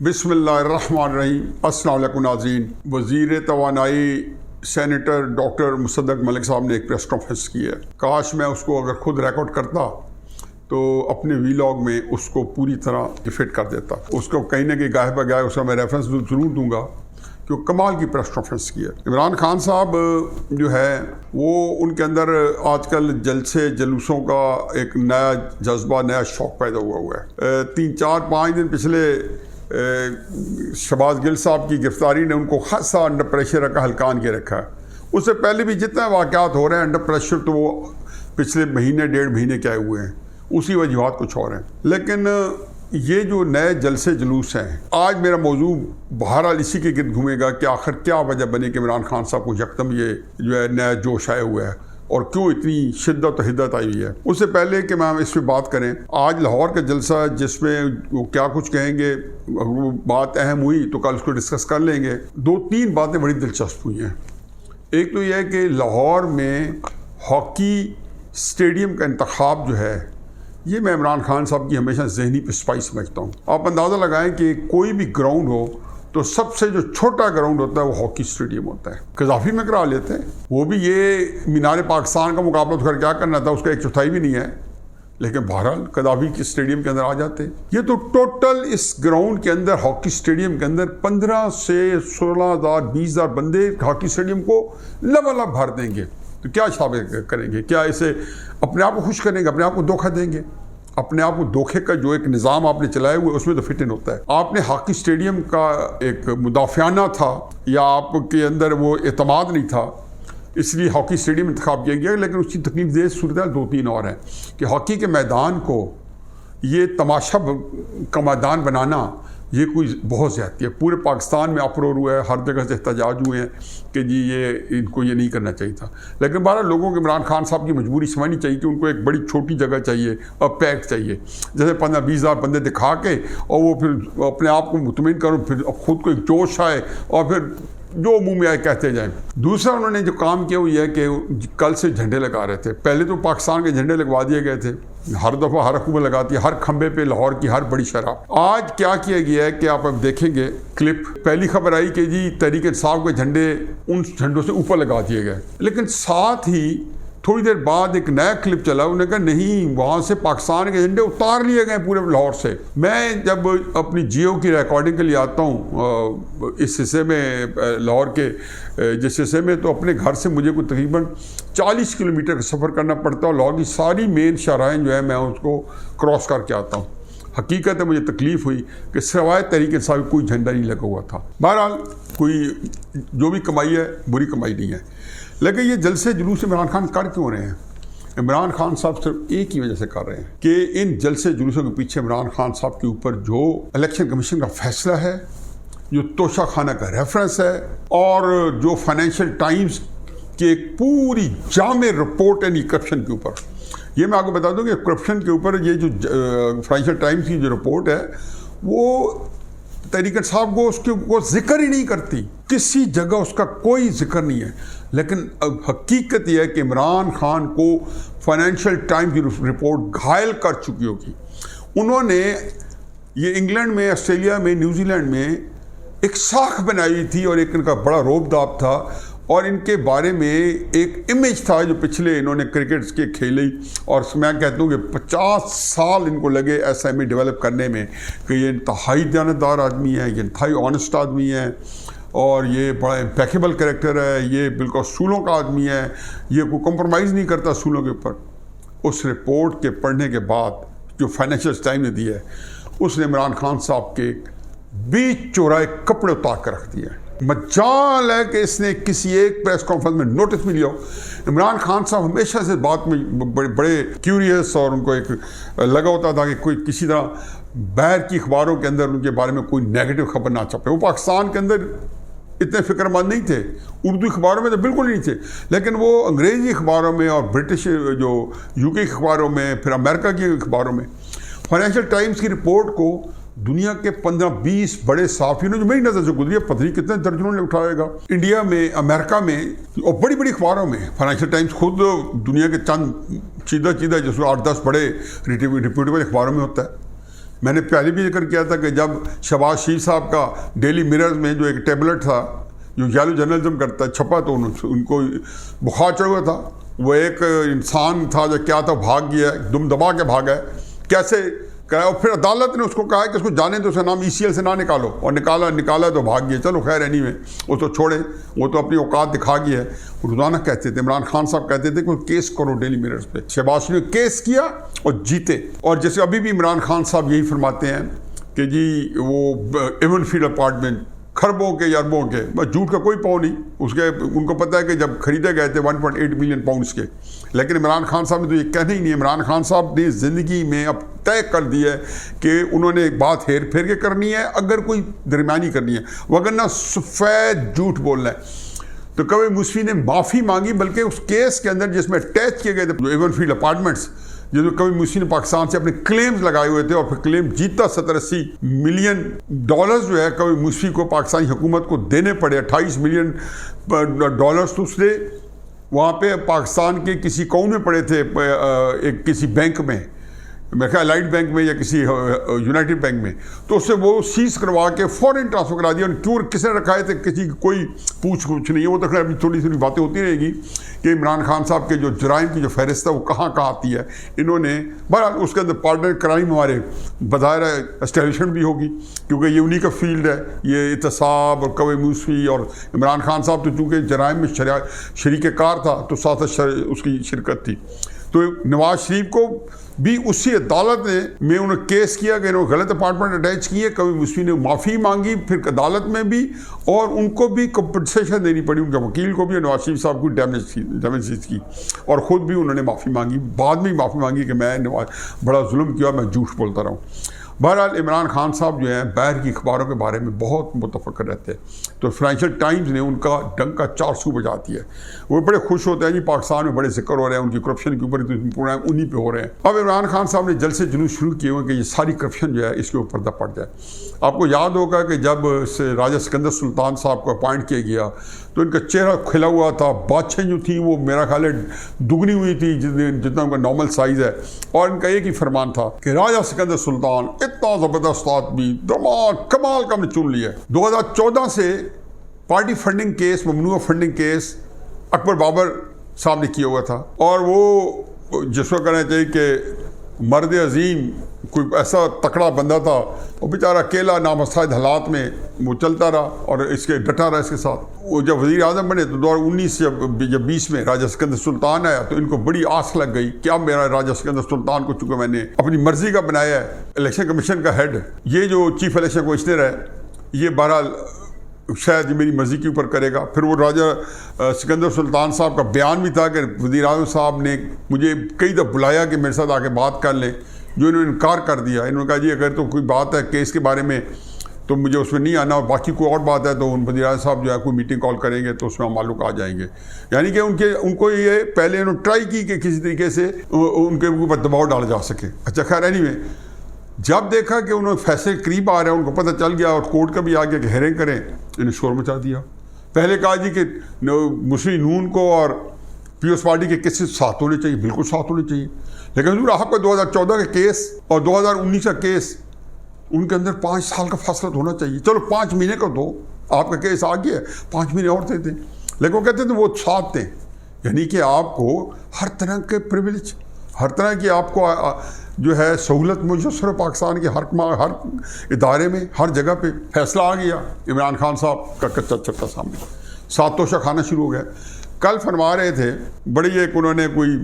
बिस्मिल्लाहिर्रहमानिर्रहीम। अस्सलाम वालेकुम नाज़रीन। वज़ीर तवानाई सेनेटर डॉक्टर मुसद्दक मलिक साहब ने एक प्रेस कॉन्फ्रेंस की है। काश मैं उसको अगर खुद रिकॉर्ड करता तो अपने वीलॉग में उसको पूरी तरह फिट कर देता। उसको कहीं ना कहीं गाहे बगाहे उसका मैं रेफरेंस ज़रूर दूंगा कि वो कमाल की प्रेस कॉन्फ्रेंस की है। इमरान खान साहब जो है वो उनके अंदर आजकल जलसे जुलूसों का एक नया जज्बा, नया शौक़ पैदा हुआ है। 3-4-5 दिन पिछले शहबाज गिल साहब की गिरफ्तारी ने उनको खासा अंडर प्रेशर रखा, हल्कान के रखा है। उससे पहले भी जितने वाक़यात हो रहे हैं अंडर प्रेशर, तो वो पिछले महीने 1.5 महीने के आए हुए हैं, उसी वजूहात कुछ और हैं। लेकिन ये जो नए जलसे जुलूस हैं, आज मेरा मौजू बहरहाल इसी के गिर्द घूमेगा कि आखिर क्या वजह बनी कि इमरान खान साहब को यकदम ये जो है नया जोश आया हुआ है और क्यों इतनी शिद्दत और हिद्दत आई हुई है। उससे पहले कि हम इस पर बात करें, आज लाहौर का जलसा जिसमें वो क्या कुछ कहेंगे, वो बात अहम हुई तो कल उसको डिस्कस कर लेंगे। 2-3 बातें बड़ी दिलचस्प हुई हैं। एक तो यह है कि लाहौर में हॉकी स्टेडियम का इंतखाब जो है, ये मैं इमरान खान साहब की हमेशा जहनी पिस्पाई समझता हूँ। आप अंदाज़ा लगाएं कि कोई भी ग्राउंड हो तो सबसे जो छोटा ग्राउंड होता है वो हॉकी स्टेडियम होता है। कज़ाफ़ी में करा लेते हैं, वो भी ये मीनार पाकिस्तान का मुकाबला तो कर क्या करना था, उसका 1/4 भी नहीं है, लेकिन बहरहाल कज़ाफ़ी के स्टेडियम के अंदर आ जाते हैं। ये तो टोटल इस ग्राउंड के अंदर, हॉकी स्टेडियम के अंदर 15 से 16,000 20,000 बंदे हॉकी स्टेडियम को लबालब भर देंगे। तो क्या साबित करेंगे? क्या इसे अपने आप को खुश करेंगे, अपने आप को धोखा देंगे? अपने आप को धोखे का जो एक निज़ाम आपने चलाया हुआ है उसमें तो फिट इन होता है। आपने हॉकी स्टेडियम का एक मुदाफ़ियाना था या आपके अंदर वो एतमाद नहीं था, इसलिए हॉकी स्टेडियम इंतखाब किया गया। लेकिन उसकी तकलीफ देह सूरत 2-3 और हैं कि हॉकी के मैदान को ये तमाशा का मैदान बनाना, ये कोई बहुत ज़्यादती है। पूरे पाकिस्तान में अफरोर हुआ है, हर जगह से एहतजाज हुए हैं कि जी इनको ये नहीं करना चाहिए था। लेकिन बारह लोगों को इमरान खान साहब की मजबूरी समझनी चाहिए कि उनको एक बड़ी छोटी जगह चाहिए और पैक चाहिए, जैसे 15-20,000 बंदे दिखा के और वो फिर अपने आप को मुतमिन करो, फिर खुद को एक जोश आए और फिर जो मुंह में आए कहते जाएं। दूसरा उन्होंने जो काम किया वो ये है कि कल से झंडे लगा रहे थे। पहले तो पाकिस्तान के झंडे लगवा दिए गए थे, हर दफ़ा हर हुकूमत लगाती है, हर खंबे पे लाहौर की हर बड़ी शराब। आज क्या किया गया है कि आप अब देखेंगे क्लिप, पहली खबर आई कि जी तहरीक इंसाफ के झंडे उन झंडों से ऊपर लगा दिए गए, लेकिन साथ ही थोड़ी देर बाद एक नया क्लिप चला, उन्होंने कहा नहीं, वहाँ से पाकिस्तान के झंडे उतार लिए गए पूरे लाहौर से। मैं जब अपनी जियो की रिकॉर्डिंग के लिए आता हूँ इस हिस्से में, लाहौर के जिस हिस्से में, तो अपने घर से मुझे कोई तकरीबन 40 किलोमीटर का सफ़र करना पड़ता है और लाहौर की सारी मेन शाहराहें जो है मैं उसको क्रॉस करके आता हूँ। हकीकत है मुझे तकलीफ़ हुई कि सिवाय तहरीक इंसाफ कोई झंडा नहीं लगा हुआ था। बहरहाल कोई जो भी कमाई है बुरी कमाई नहीं है। लेकिन ये जलसे जुलूस इमरान खान कर क्यों रहे हैं? इमरान खान साहब सिर्फ एक ही वजह से कर रहे हैं कि इन जलसे जुलूसों के पीछे इमरान खान साहब के ऊपर जो इलेक्शन कमीशन का फैसला है, जो तोशा खाना का रेफरेंस है और जो फाइनेंशियल टाइम्स की एक पूरी जामे रिपोर्ट है करप्शन के ऊपर। ये मैं आपको बता दूं कि करप्शन के ऊपर ये जो फाइनेंशियल टाइम्स की जो रिपोर्ट है वो तहरीक साहब को उसके वो जिक्र ही नहीं करती, किसी जगह उसका कोई जिक्र नहीं है। लेकिन हकीकत यह है कि इमरान खान को फाइनेंशियल टाइम्स की रिपोर्ट घायल कर चुकी होगी। उन्होंने ये इंग्लैंड में, ऑस्ट्रेलिया में, न्यूजीलैंड में एक साख बनाई थी और एक इनका बड़ा रोब-दाब था और इनके बारे में एक इमेज था जो पिछले इन्होंने क्रिकेट के खेली। और मैं कहता हूँ कि 50 साल इनको लगे ऐसा इमेज डेवलप करने में कि ये इंतहाई दयानतदार आदमी है, ये इंतहाई ऑनेस्ट आदमी है और ये बड़ा इम्पेकेबल कैरेक्टर है, ये बिल्कुल असूलों का आदमी है, ये कोई कॉम्प्रोमाइज़ नहीं करता असूलों के ऊपर। उस रिपोर्ट के पढ़ने के बाद जो फाइनेंशियल टाइम ने दिया है, उसने इमरान खान साहब के बीच चौराहे कपड़े उतार कर रख दिया है। मजाल है कि इसने किसी एक प्रेस कॉन्फ्रेंस में नोटिस भी लिया। इमरान खान साहब हमेशा से बात में बड़े क्यूरियस और उनको एक लगा होता था कि कोई किसी तरह बाहर की अखबारों के अंदर उनके बारे में कोई नेगेटिव खबर ना छपे। वो पाकिस्तान के अंदर इतने फिक्रमंद नहीं थे, उर्दू अखबारों में तो बिल्कुल नहीं थे, लेकिन वो अंग्रेज़ी अखबारों में और ब्रिटिश जो यूके अखबारों में, फिर अमेरिका की अखबारों में फाइनेंशियल टाइम्स की रिपोर्ट को दुनिया के 15-20 बड़े सहाफ़ियों ने, जो मेरी नज़र से गुजरी, पता नहीं कितने दर्जनों ने उठाएगा, इंडिया में, अमेरिका में और बड़ी बड़ी अखबारों में। फाइनेंशियल टाइम्स खुद दुनिया के चंद चीदा जिसको 8-10 बड़े रिप्यूटेबल अखबारों में होता है। मैंने पहले भी जिक्र किया था कि जब शहबाज शरीफ साहब का डेली मिरर में जो एक टेबलेट था जो यालो जर्नलिज्म करता है छपा, तो उनको बुखार चढ़ हुआ था। वो एक इंसान था जो क्या था, भाग गया, दुम दबा के भागा है, कैसे कहा। और फिर अदालत ने उसको कहा कि उसको जाने दो, उसका नाम ECL से ना निकालो, और निकाला तो भाग गया। चलो खैर, एनीवे वो तो छोड़े, वो तो अपनी औकात दिखा गया है। रोज़ाना कहते थे, इमरान खान साहब कहते थे कि केस करो डेली मिरर्स पे। शहबाज शरीफ ने केस किया और जीते। और जैसे अभी भी इमरान खान साहब यही फरमाते हैं कि जी वो एवनफील्ड अपार्टमेंट खरबों के या अरबों के, बस झूठ का कोई पाँव नहीं उसके। उनको पता है कि जब खरीदे गए थे 1.8 मिलियन पाउंड्स के, लेकिन इमरान खान साहब ने तो ये कहना ही नहीं। इमरान खान साहब ने ज़िंदगी में अब तय कर दिया है कि उन्होंने बात हेर फेर के करनी है, अगर कोई दरमियानी करनी है, वगरना सफ़ेद झूठ बोलना है। तो कभी मुस्फी ने माफ़ी मांगी, बल्कि उस केस के अंदर जिसमें अटैच किए गए थे एवनफील्ड अपार्टमेंट्स, जो कभी मुस्फी ने पाकिस्तान से अपने क्लेम्स लगाए हुए थे, और फिर क्लेम जीता 70-80 मिलियन डॉलर्स जो है कभी मुस्फी को पाकिस्तानी हुकूमत को देने पड़े। 28 मिलियन डॉलर्स तो उसने वहाँ पे पाकिस्तान के किसी कौन में पड़े थे, एक किसी बैंक में, मेरे ख्याल लाइट बैंक में या किसी यूनाइटेड बैंक में, तो उससे वो सीज करवा के फॉरेन ट्रांसफर करा दिया। क्यों किसने रखाए थे, किसी की कोई पूछ कुछ नहीं है। वो तो खैर अभी थोड़ी थोड़ी बातें होती रहेगी कि इमरान खान साहब के जो जराइम की जो फहरिस्त है वो कहाँ कहाँ आती है। इन्होंने बहरहाल उसके अंदर पार्टनर क्राइम हमारे बज़ाहिर एस्टेब्लिशमेंट भी होगी, क्योंकि ये उन्हीं का फील्ड है, ये एहतसाब और कवे मूसवी। और इमरान खान साहब तो चूँकि जराइम में शरीक कार था, तो साथ उसकी शिरकत थी। तो नवाज शरीफ को भी उसी अदालत ने में उन्हें केस किया कि इन्होंने गलत अपार्टमेंट अटैच किए। कभी मुस्फी ने माफ़ी मांगी, फिर अदालत में भी, और उनको भी कंपनसेशन देनी पड़ी, उनके वकील को भी, नवाज शरीफ साहब को डैमेज की, और ख़ुद भी उन्होंने माफ़ी मांगी। बाद में माफ़ी मांगी कि मैं बड़ा जुल्म किया, मैं झूठ बोलता रहा हूँ। बहरहाल इमरान खान साहब जो हैं बाहर की अखबारों के बारे में बहुत मुतफक्र रहते हैं, तो फाइनेंशियल टाइम्स ने उनका डंका 400 बजा दिया है। वो बड़े खुश होते हैं जी पाकिस्तान में बड़े जिक्र हो रहे हैं उनकी करप्शन के ऊपर, तो प्रोग्राम उन्हीं पे हो रहे हैं। अब इमरान खान साहब ने जल्द से जुलूस शुरू किए हुए कि ये सारी करप्शन जो है इसके ऊपर पर्दा पड़ जाए। आपको याद होगा कि जब राजा सिकंदर सुल्तान साहब को अपॉइंट किया गया तो इनका चेहरा खिला हुआ था, बातें जो थी वो मेरा ख्याल है दुगनी हुई थी जितना उनका नॉर्मल साइज़ है। और इनका एक ही फरमान था कि राजा सिकंदर सुल्तान इतना ज़बरदस्त आदमी, दिमाग कमाल का हमने चुन लिया। 2014 से पार्टी फंडिंग केस, ममनुआ फंडिंग केस अकबर बाबर साहब ने किया हुआ था, और वो जिसको कहना चाहिए कि मर्द अजीम, कोई ऐसा तकड़ा बंदा था, वो बेचारा अकेला नामसाइद हालात में वो चलता रहा और इसके डटा रहा इसके साथ। वो जब वज़ीर आज़म बने तो 2019 या 20 में राजा सिकंदर सुल्तान आया, तो इनको बड़ी आस लग गई कि अब मेरा राजा सिकंदर सुल्तान को चूँकि मैंने अपनी मर्जी का बनाया है इलेक्शन कमीशन का हेड, ये जो चीफ इलेक्शन कमिश्नर है, ये बहरहाल शायद मेरी मर्ज़ी के ऊपर करेगा। फिर वो राजा सिकंदर सुल्तान साहब का बयान भी था कि वज़ीर आज़म साहब ने मुझे कई दफ़ा बुलाया कि मेरे साथ आके बात कर लें, जो इन्होंने इनकार कर दिया। इन्होंने कहा जी अगर तो कोई बात है केस के बारे में तो मुझे उसमें नहीं आना, और बाकी कोई और बात है तो वज़ीर आज़म साहब जो है कोई मीटिंग कॉल करेंगे तो उसमें हम मालूम आ जाएंगे। यानी कि उनको ये पहले इन्होंने ट्राई की कि किसी तरीके से उनके ऊपर दबाव डाला जा सके। अच्छा खैर एनीवे, जब देखा कि उन्होंने फैसले करीब आ रहे हैं, उनको पता चल गया और कोर्ट का भी आ गया कि हेयरिंग करें, इन्हें शोर मचा दिया। पहले कहा जी कि मुस्लिम नून को और पीपल्स पार्टी के किसी साथ होने चाहिए, बिल्कुल साथ होने चाहिए, लेकिन आपका 2014 का केस और 2019 का केस, उनके अंदर 5 साल का फासला होना चाहिए। चलो 5 महीने का दो, आपका केस आ गया, 5 महीने और देते, लेकिन वो कहते थे वो साथ थे। यानी कि आपको हर तरह के प्रिविलेज, हर तरह की आपको जो है सहूलत मुयसर पाकिस्तान के हर इदारे में, हर जगह पे फैसला आ गया। इमरान खान साहब का कच्चा चक्का सामने, सात तोशा खाना शुरू हो गया। कल फरमा रहे थे बड़ी एक उन्होंने कोई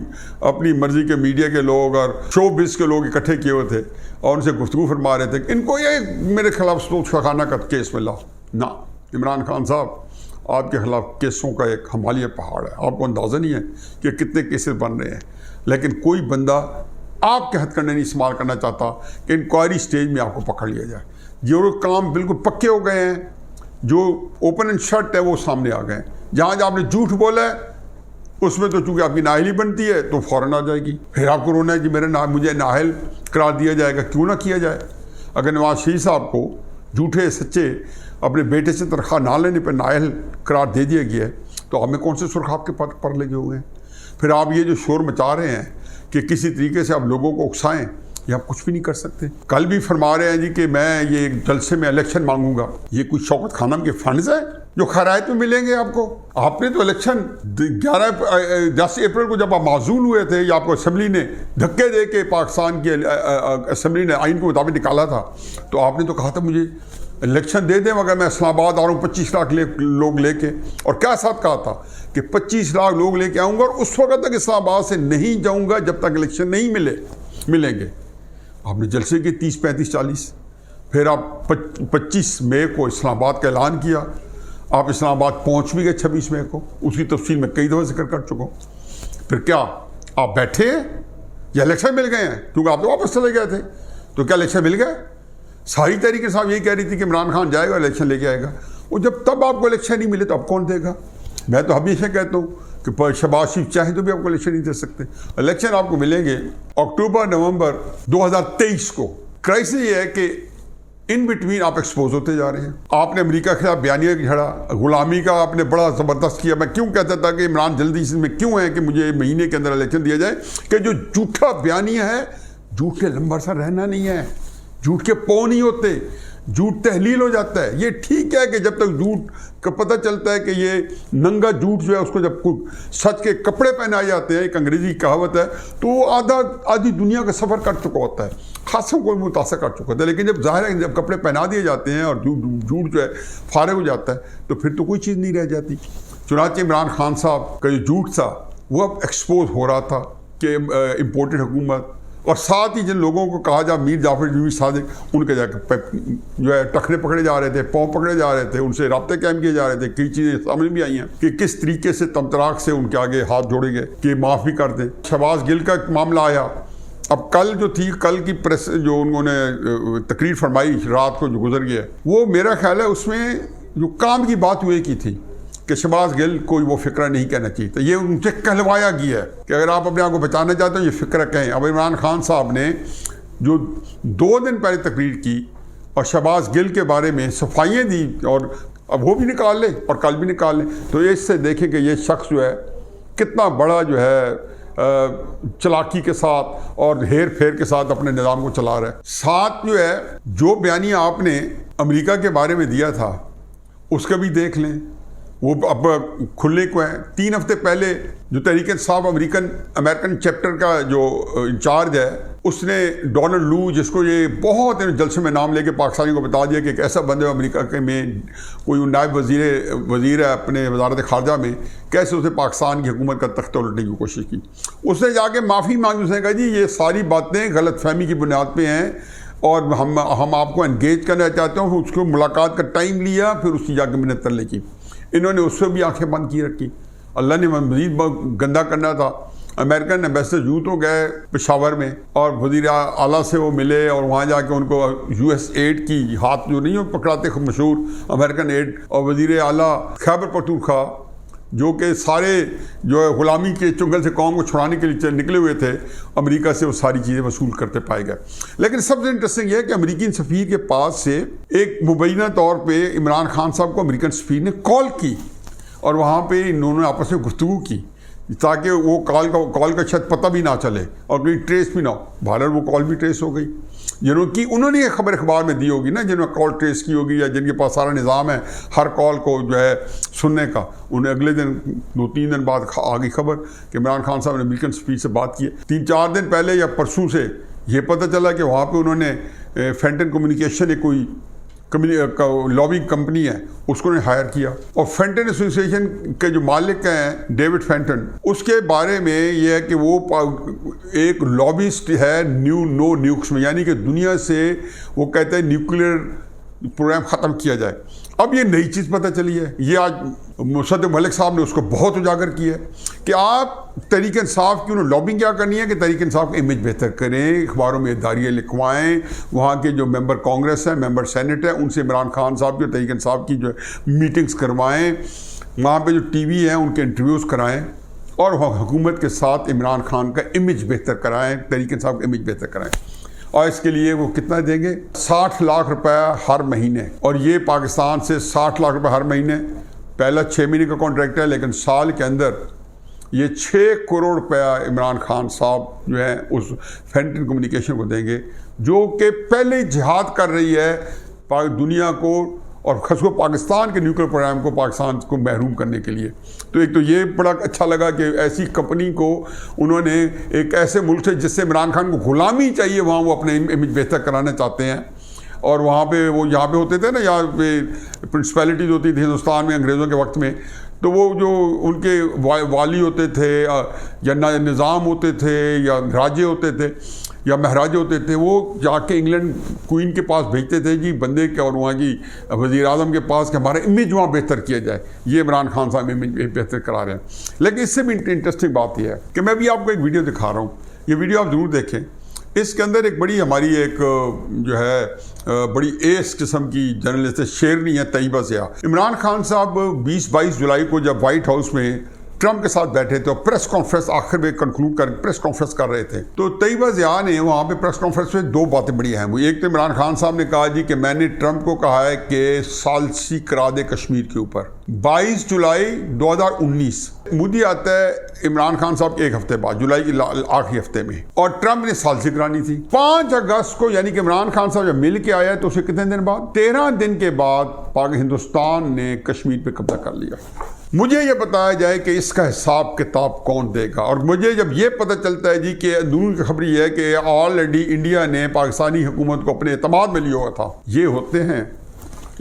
अपनी मर्जी के मीडिया के लोग और शोबिज़ के लोग इकट्ठे किए हुए थे और उनसे गुफ्तगू फरमा रहे थे इनको ये मेरे खिलाफ तोशा खाना का केस मिला ना। इमरान खान साहब, आपके खिलाफ केसों का एक हिमालय पहाड़ है, आपको अंदाज़ा नहीं है कि कितने केसेस बन रहे हैं, लेकिन कोई बंदा आपके हथकंडे नहीं इस्तेमाल करना चाहता कि इंक्वायरी स्टेज में आपको पकड़ लिया जाए। जो काम बिल्कुल पक्के हो गए हैं, जो ओपन एंड शट है वो सामने आ गए। जहाँ जहाँ आपने झूठ बोला है उसमें तो चूँकि आपकी नाहली बनती है तो फ़ौरन आ जाएगी, फिर आपको रोना है कि मुझे नाहल करार दिया जाएगा। क्यों ना किया जाए? अगर नवाज शरीफ साहब को झूठे सच्चे अपने बेटे से तनख्वाह ना लेने पर नाहल करार दे दिया गया है, तो हमें कौन से सुर्ख आपके पर लगे हुए हैं? फिर आप ये जो शोर मचा रहे हैं कि किसी तरीके से आप लोगों को उकसाएं ये आप कुछ भी नहीं कर सकते। कल भी फरमा रहे हैं जी कि मैं ये जलसे में इलेक्शन मांगूंगा। ये कुछ शौकत खानम के फंड्स हैं जो खरायत में मिलेंगे आपको? आपने तो इलेक्शन 10 अप्रैल को जब आप माजूल हुए थे या आपको असम्बली ने धक्के दे के पाकिस्तान की असम्बली ने आइन के मुताबिक निकाला था, तो आपने तो कहा था मुझे इलेक्शन दे दें मगर मैं इस्लामाबाद आ रहा हूँ 25 लाख लोग लेके। और क्या साथ कहा था कि 25 लाख लोग लेके आऊँगा और उस वक्त तक इस्लामाबाद से नहीं जाऊँगा जब तक इलेक्शन नहीं मिलेंगे। आपने जलसे के 30, 35, 40, फिर आप 25 मई को इस्लामाबाद का ऐलान किया। आप इस्लामाबाद पहुँच भी गए 26 मई को, उसकी तफसील मैं कई दफ़ा जिक्र कर चुका हूँ। फिर क्या आप बैठे हैं या इलेक्शन मिल गए हैं? क्योंकि आप तो वापस चले गए थे, तो क्या इलेक्शन मिल गए? सारी तहरीक साहब यही कह रही थी कि इमरान खान जाएगा इलेक्शन लेके आएगा। और जब तब आपको इलेक्शन नहीं मिले तो अब कौन देगा? मैं तो हमेशा कहता हूँ कि शहबाज शरीफ चाहे तो भी आपको इलेक्शन नहीं दे सकते। इलेक्शन आपको मिलेंगे अक्टूबर नवंबर 2023 को। क्राइसिस ये है कि इन बिटवीन आप एक्सपोज होते जा रहे हैं। आपने अमेरिका के खिलाफ बयानिया झड़ा, गुलामी का आपने बड़ा ज़बरदस्त किया। मैं क्यों कहता था कि इमरान जल्दी इसमें क्यों है कि मुझे महीने के अंदर इलेक्शन दिया जाए, कि जो झूठा बयानिया है, झूठ के लंबर सा रहना नहीं है, झूठ के पौ नहीं होते, झूठ तहलील हो जाता है। ये ठीक है कि जब तक झूठ का पता चलता है कि ये नंगा झूठ जो है उसको जब सच के कपड़े पहनाए जाते हैं, एक अंग्रेजी कहावत है, तो वो आधी दुनिया का सफ़र कर चुका होता है, खासा कोई मुतासर कर चुका होता है। लेकिन जब जाहिर है जब कपड़े पहना दिए जाते हैं और झूठ जो है फारिग हो जाता है, तो फिर तो कोई चीज़ नहीं रह जाती। चुनांचे इमरान खान साहब का जो झूठ था वो अब एक्सपोज हो रहा था कि इम्पोर्टेड हुकूमत, और साथ ही जिन लोगों को कहा जा मीर जाफर जूही सादिक, उनके जाकर जो है टखने पकड़े जा रहे थे, पाँव पकड़े जा रहे थे, उनसे राब्ते कायम किए जा रहे थे। कई चीज़ें समझ भी आई हैं कि किस तरीके से तमतराक से उनके आगे हाथ जोड़े गए कि माफ़ भी कर दें। शहबाज गिल का मामला आया। अब कल जो थी, कल की प्रेस जो उन्होंने तकरीर फरमाई रात को जो गुजर गया, वो मेरा ख्याल है उसमें जो काम की बात हुए की थी कि शहबाज गिल कोई वो फ़िक्रा नहीं कहना चाहिए। तो ये उनसे कहलवाया गया है कि अगर आप अपने आप को बचाना चाहते हो ये फ़िक्रा कहें। अब इमरान खान साहब ने जो 2 दिन पहले तकरीर की और शहबाज गिल के बारे में सफाइयाँ दी, और अब वो भी निकाल ले और कल भी निकाल ले, तो इससे देखें कि ये शख्स जो है कितना बड़ा जो है चालाकी के साथ और हेर फेर के साथ अपने निज़ाम को चला रहा है। साथ जो है जो बयानिया आपने अमेरिका के बारे में दिया था उसका भी देख लें, वो अब खुलने को है। 3 हफ्ते पहले जो तहरीक इंसाफ अमेरिकन चैप्टर का जो इंचार्ज है, उसने डोनाल्ड लू, जिसको ये बहुत जलसे में नाम लेके पाकिस्तानी को बता दिया कि एक ऐसा बंदे अमेरिका के में कोई नायब वज़ीर है अपने वजारत खारजा में, कैसे उसने पाकिस्तान की हुकूमत का तख्ता उलटने की कोशिश की। उसने जाके माफ़ी मांगी। उसने कहा जी ये सारी बातें गलत फहमी की बुनियाद पर हैं और हम आपको एंगेज करना चाहते हैं। उसको मुलाकात का टाइम लिया, फिर उसकी जाके मिन्नत तरले की। इन्होंने उससे भी आंखें बंद की रखी। अल्लाह ने मज़ीद गंदा करना था। अमेरिकन एम्बेसडर यूँ तो गए पेशावर में और वज़ीर आला से वो मिले और वहाँ जाके उनको US एड की हाथ जो नहीं हो पकड़ाते मशहूर अमेरिकन एड, और वज़ीर आला खैबर पख्तूनख्वा जो कि सारे जो है ग़ुलामी के चुंगल से कौम को छुड़ाने के लिए निकले हुए थे, अमेरिका से वो सारी चीज़ें वसूल करते पाए गए। लेकिन सबसे इंटरेस्टिंग यह है कि अमेरिकी सफ़ीर के पास से एक मुबैना तौर पे इमरान खान साहब को अमेरिकन सफ़ीर ने कॉल की और वहाँ पे इन्होंने आपस में गुफ्तगू की ताकि वो कॉल का शायद पता भी ना चले और कहीं ट्रेस भी ना हो। भारत वो कॉल भी ट्रेस हो गई। जिन्होंने उन्होंने ये खबर अखबार में दी होगी ना, जिन्होंने कॉल ट्रेस की होगी या जिनके पास सारा निज़ाम है हर कॉल को जो है सुनने का, उन्हें अगले दिन 2-3 दिन बाद आ गई खबर कि इमरान खान साहब ने अमेरिकन सफ़ीर से बात की है। 3-4 दिन पहले या परसों से ये पता चला कि वहाँ पे उन्होंने फेंटन कम्युनिकेशन एक कोई लॉबिंग कंपनी है उसको ने हायर किया, और फेंटन एसोसिएशन के जो मालिक हैं डेविड फेंटन, उसके बारे में ये है कि वो एक लॉबिस्ट है नो न्यूक्स में, यानी कि दुनिया से वो कहते हैं न्यूक्लियर प्रोग्राम ख़त्म किया जाए। अब ये नई चीज़ पता चली है, ये आज मुर्शद मलिक साहब ने उसको बहुत उजागर किया है कि आप तहरीक इंसाफ की उन्होंने लॉबिंग क्या करनी है कि तहरीक इंसाफ का इमेज बेहतर करें, अखबारों में दारियाँ लिखवाएं, वहाँ के जो मेंबर कांग्रेस हैं, मेंबर सेनेट है, उनसे इमरान खान साहब की और तहरीक इंसाफ की जो है मीटिंग्स करवाएं, वहाँ पे जो टीवी हैं उनके इंटरव्यूज़ कराएं और हुकूमत के साथ इमरान खान का इमेज बेहतर कराएँ, तहरीक इंसाफ का इमेज बेहतर कराएँ। और इसके लिए वो कितना देंगे? 60 लाख रुपया हर महीने, और ये पाकिस्तान से 60 लाख रुपये हर महीने। पहला 6 महीने का कॉन्ट्रैक्ट है, लेकिन साल के अंदर ये 6 करोड़ रुपया इमरान खान साहब जो है उस फैंटन कम्युनिकेशन को देंगे, जो कि पहले ही जिहाद कर रही है दुनिया को और खासकर पाकिस्तान के न्यूक्लियर प्रोग्राम को, पाकिस्तान को महरूम करने के लिए। तो एक तो ये बड़ा अच्छा लगा कि ऐसी कंपनी को उन्होंने एक ऐसे मुल्क से जिससे इमरान खान को गुलामी चाहिए वहाँ वो अपने इमेज बेहतर कराना चाहते हैं। और वहाँ पे वो यहाँ पे होते थे ना, यहाँ पे प्रिंसिपैलिटीज होती थी हिंदुस्तान में अंग्रेज़ों के वक्त में, तो वो जो उनके वाली होते थे या निज़ाम होते थे या राजे होते थे या महाराजे होते थे, वो जाके इंग्लैंड क्वीन के पास भेजते थे जी बंदे के, और वहाँ की वज़ीर आज़म के पास कि हमारा इमेज वहाँ बेहतर किया जाए। ये इमरान खान साहब इमेज बेहतर करा रहे हैं। लेकिन इससे भी इंटरेस्टिंग बात यह है कि मैं भी आपको एक वीडियो दिखा रहा हूँ, ये वीडियो आप ज़रूर देखें। इसके अंदर एक बड़ी हमारी एक जो है बड़ी एस किस्म की जर्नलिस्ट है, शेरनी है तैयबा ज़िया। इमरान खान साहब 20-22 जुलाई को जब वाइट हाउस में ट्रंप के साथ बैठे थे और प्रेस कॉन्फ्रेंस आखिर में कंक्लूड कर प्रेस कॉन्फ्रेंस कर रहे थे, तो तैयबा ज़िया ने वहाँ पे प्रेस कॉन्फ्रेंस में 2 बातें बड़ी अहम हुई। एक तो इमरान खान साहब ने कहा जी कि मैंने ट्रंप को कहा है कि सालसी करा दे कश्मीर के ऊपर। 22 जुलाई 2019 मोदी आता है इमरान खान साहब के 1 हफ्ते बाद, जुलाई के आखिरी हफ्ते में, और ट्रंप ने सालसी करानी थी। 5 अगस्त को यानी कि इमरान खान साहब जब मिल के आया तो उसे कितने दिन बाद, 13 दिन के बाद हिंदुस्तान ने कश्मीर पे कब्जा कर लिया। मुझे ये बताया जाए कि इसका हिसाब किताब कौन देगा। और मुझे जब ये पता चलता है जी कि दूर की खबर है कि ऑलरेडी इंडिया ने पाकिस्तानी हुकूमत को अपने एतमाद में लिया हुआ था। ये होते हैं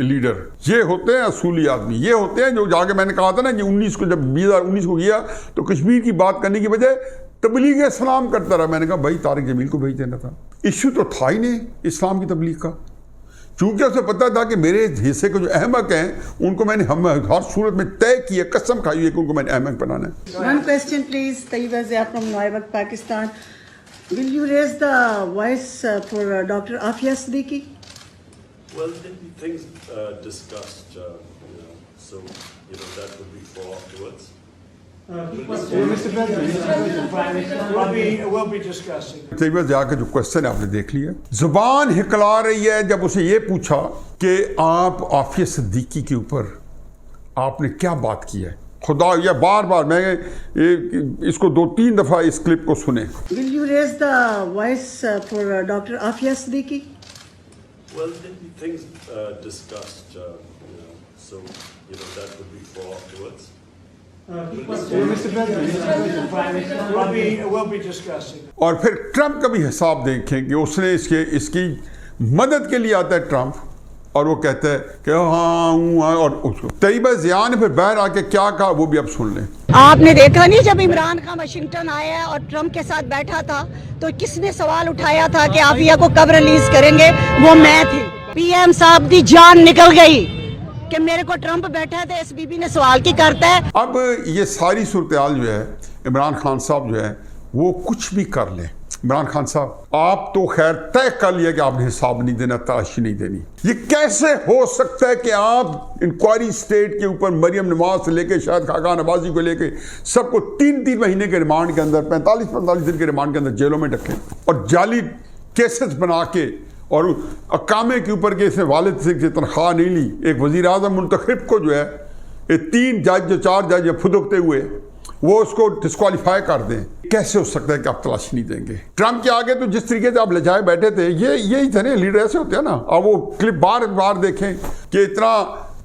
लीडर, ये होते हैं असूली आदमी, ये होते हैं जो जाके मैंने कहा था ना कि 19 को जब 2019 को गया तो कश्मीर की बात करने की बजाय तबलीग इस्लाम करता रहा। मैंने कहा भाई तारिक जमील को भेज देना था, इश्यू तो था ही नहीं इस्लाम की तबलीग का। चूंकि उसे पता था कि मेरे हिस्से के जो अहमक हैं उनको मैंने हर सूरत में तय किया, कसम खाई है कि उनको मैंने अहमक बनाना है। One question please, Taiba Zia from Noaibak, Pakistan. Will you raise the voice for Dr. Afia Siddiqui? Well, things discussed, so that would be for afterwards. Mr. President, we'll be discussing. Taiba Zia का जो question है आपने देख लिया, जुबान हिकला रही है जब उसे ये पूछा कि आप आफिया सिद्दीकी के ऊपर आपने क्या बात की है। खुदा या बार बार मैं इसको 2-3 दफ़ा इस क्लिप को सुने। Will you raise the voice for Dr. Afia Siddiqui? Well, things discussed, so that would be for afterwards. Mr. President, we'll be discussing. और फिर ट्रंप का भी हिसाब देखें कि उसने इसकी मदद के लिए आता है ट्रंप, और वो कहता है कि हाँ हूँ, और उसको तैयबा ज़िया ने फिर बाहर आके क्या कहा वो भी अब सुन लें। आपने देखा नहीं जब इमरान खान वाशिंगटन आया और ट्रंप के साथ बैठा था तो किसने सवाल उठाया था कि आफिया को कब रिलीज करेंगे? वो मैं थी। पीएम साहब की जान निकल गई कि मेरे को ट्रंप बैठा था, इस बीबी ने सवाल की करता है। अब ये सारी सूरत-ए-हाल जो है इमरान खान साहब जो है वो कुछ भी कर लें। इमरान खान साहब आप तो खैर तय कर लिया कि आपने हिसाब नहीं देना, तलाशी नहीं देनी। ये कैसे हो सकता है कि आप इंक्वायरी स्टेट के ऊपर मरियम नवाज से लेके शायद खाका नवाजी को लेके सबको 3-3 महीने के रिमांड के अंदर, 45-45 दिन के रिमांड के अंदर जेलों में रखें और जाली केसेस बना के, और अकामे के ऊपर के इसने वालिद से तनख्वाह नहीं ली। एक वज़ीर आज़म मुंतखब को जो है ये 3 जज जो 4 जज फुदकते हुए वो उसको डिस्क्वालीफाई कर दें। कैसे हो सकता है कि आप तलाशी नहीं देंगे? ट्रंप के आगे तो जिस तरीके से आप लजाए बैठे थे यही थे ना, लीडर ऐसे होते हैं ना। अब वो क्लिप बार बार देखें कि इतना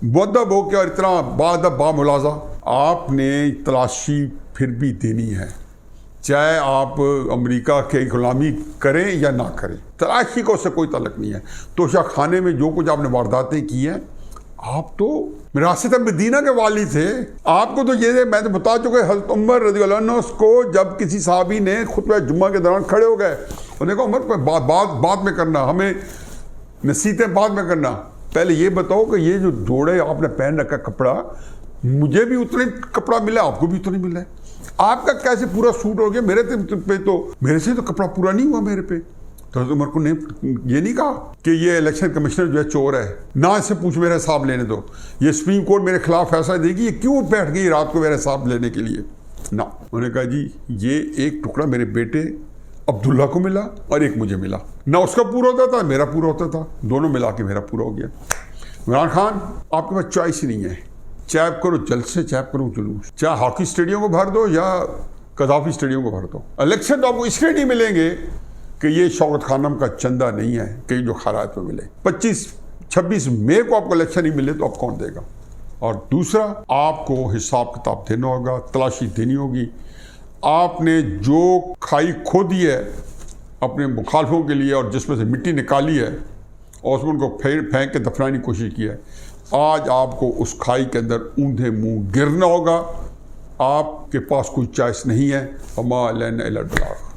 मुअद्दब हो के और इतना बाअदब बामुलाजा, आपने तलाशी फिर भी देनी है, चाहे आप अमेरिका के गुलामी करें या ना करें। तलाशी को उससे कोई ताल्लुक नहीं है। तोशा खाने में जो कुछ आपने वारदातें की हैं, आप तो विरासत मदीना के वाली थे। आपको तो ये मैं तो बता चुका, हज़रत उमर रज़ियल्लाहु अन्हु को जब किसी सहाबी ने खुतबा जुम्मा के दौरान खड़े हो गए और देखो उमर बात में करना, हमें नसीहतें बाद में करना, पहले ये बताओ कि ये जो जोड़े आपने पहन रखा कपड़ा, मुझे भी उतने कपड़ा मिला, आपको भी उतना मिला है। आपका कैसे पूरा सूट हो गया? मेरे से तो कपड़ा पूरा नहीं हुआ मेरे पे। तो उमर को ने ये नहीं कहा कि ये इलेक्शन कमिश्नर जो है चोर है, ना इससे पूछ, मेरा हिसाब लेने दो, ये सुप्रीम कोर्ट मेरे खिलाफ फैसला देगी, ये क्यों बैठ गई रात को मेरा हिसाब लेने के लिए? ना, उन्होंने कहा जी ये एक टुकड़ा मेरे बेटे अब्दुल्ला को मिला और एक मुझे मिला, ना उसका पूरा होता था मेरा पूरा होता था, दोनों मिला के मेरा पूरा हो गया। इमरान खान आपके पास चॉइस ही नहीं है, चैप करो जलसे, चैप करो जुलूस, चाहे हॉकी स्टेडियम को भर दो या कदाफी स्टेडियम को भर दो। इलेक्शन तो आपको इसलिए नहीं मिलेंगे कि ये शौकत खानम का चंदा नहीं है कि जो खैरात में मिले। 25-26 मई को आपको इलेक्शन नहीं मिले तो आप कौन देगा? और दूसरा, आपको हिसाब किताब देना होगा, तलाशी देनी होगी। आपने जो खाई खोदी है अपने मुखालफों के लिए और जिसमें से मिट्टी निकाली है और उसमें उनको फेंक के दफनाने की कोशिश की है, आज आपको उस खाई के अंदर ऊंधे मुंह गिरना होगा। आपके पास कोई चॉइस नहीं है। अमा अलैना इल्ला अल बलाग।